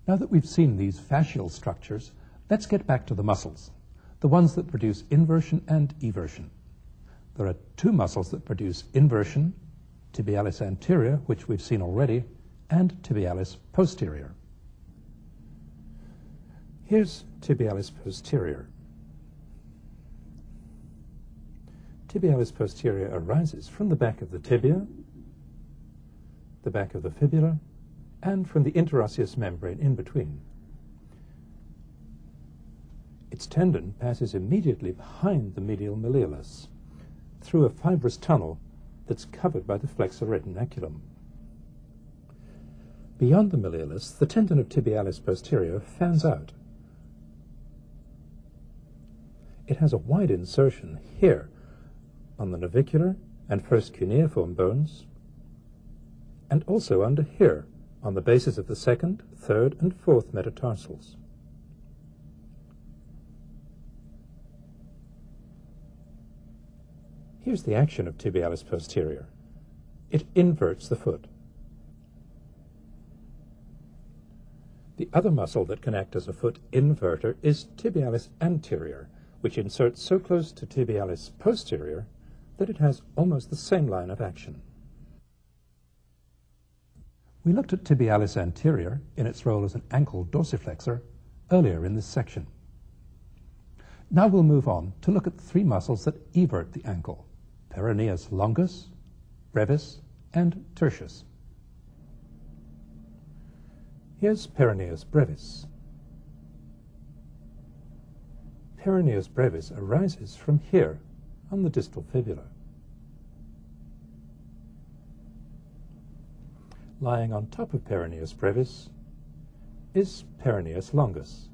Now that we've seen these fascial structures, let's get back to the muscles, the ones that produce inversion and eversion. There are two muscles that produce inversion, tibialis anterior, which we've seen already, and tibialis posterior. Here's tibialis posterior. Tibialis posterior arises from the back of the tibia, the back of the fibula, and from the interosseous membrane in between. Its tendon passes immediately behind the medial malleolus through a fibrous tunnel that's covered by the flexor retinaculum. Beyond the malleolus, the tendon of tibialis posterior fans out. It has a wide insertion here on the navicular and first cuneiform bones, and also under here on the bases of the second, third, and fourth metatarsals. Here's the action of tibialis posterior. It inverts the foot. The other muscle that can act as a foot inverter is tibialis anterior, which inserts so close to tibialis posterior that it has almost the same line of action. We looked at tibialis anterior in its role as an ankle dorsiflexor earlier in this section. Now we'll move on to look at the three muscles that evert the ankle: peroneus longus, brevis, and tertius. Here's peroneus brevis. Peroneus brevis arises from here on the distal fibula. Lying on top of peroneus brevis is peroneus longus.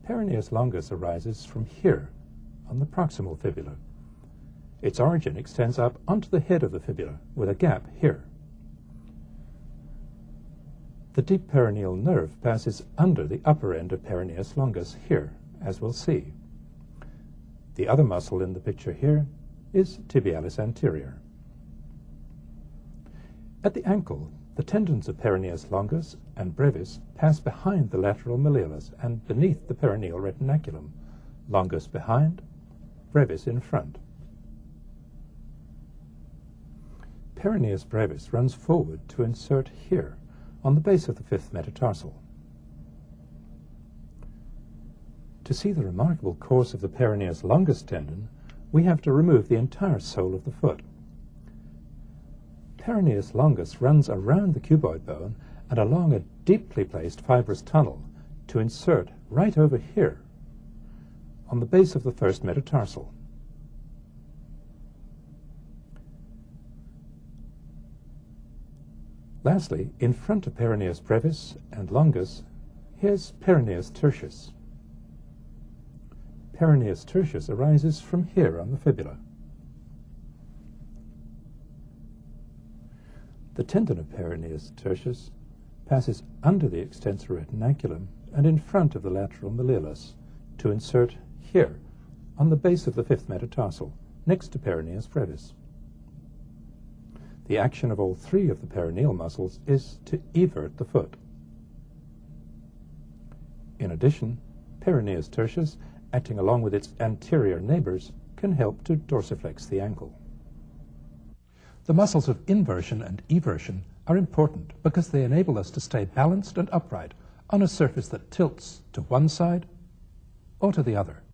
Peroneus longus arises from here on the proximal fibula. Its origin extends up onto the head of the fibula with a gap here. The deep peroneal nerve passes under the upper end of peroneus longus here, as we'll see. The other muscle in the picture here is tibialis anterior. At the ankle, the tendons of peroneus longus and brevis pass behind the lateral malleolus and beneath the peroneal retinaculum, longus behind, brevis in front. Peroneus brevis runs forward to insert here on the base of the fifth metatarsal. To see the remarkable course of the peroneus longus tendon, we have to remove the entire sole of the foot. Peroneus longus runs around the cuboid bone and along a deeply placed fibrous tunnel to insert right over here on the base of the first metatarsal. Lastly, in front of peroneus brevis and longus, here's peroneus tertius. Peroneus tertius arises from here on the fibula. The tendon of peroneus tertius passes under the extensor retinaculum and in front of the lateral malleolus to insert here on the base of the fifth metatarsal, next to peroneus brevis. The action of all three of the peroneal muscles is to evert the foot. In addition, peroneus tertius, acting along with its anterior neighbors, can help to dorsiflex the ankle. The muscles of inversion and eversion are important because they enable us to stay balanced and upright on a surface that tilts to one side or to the other.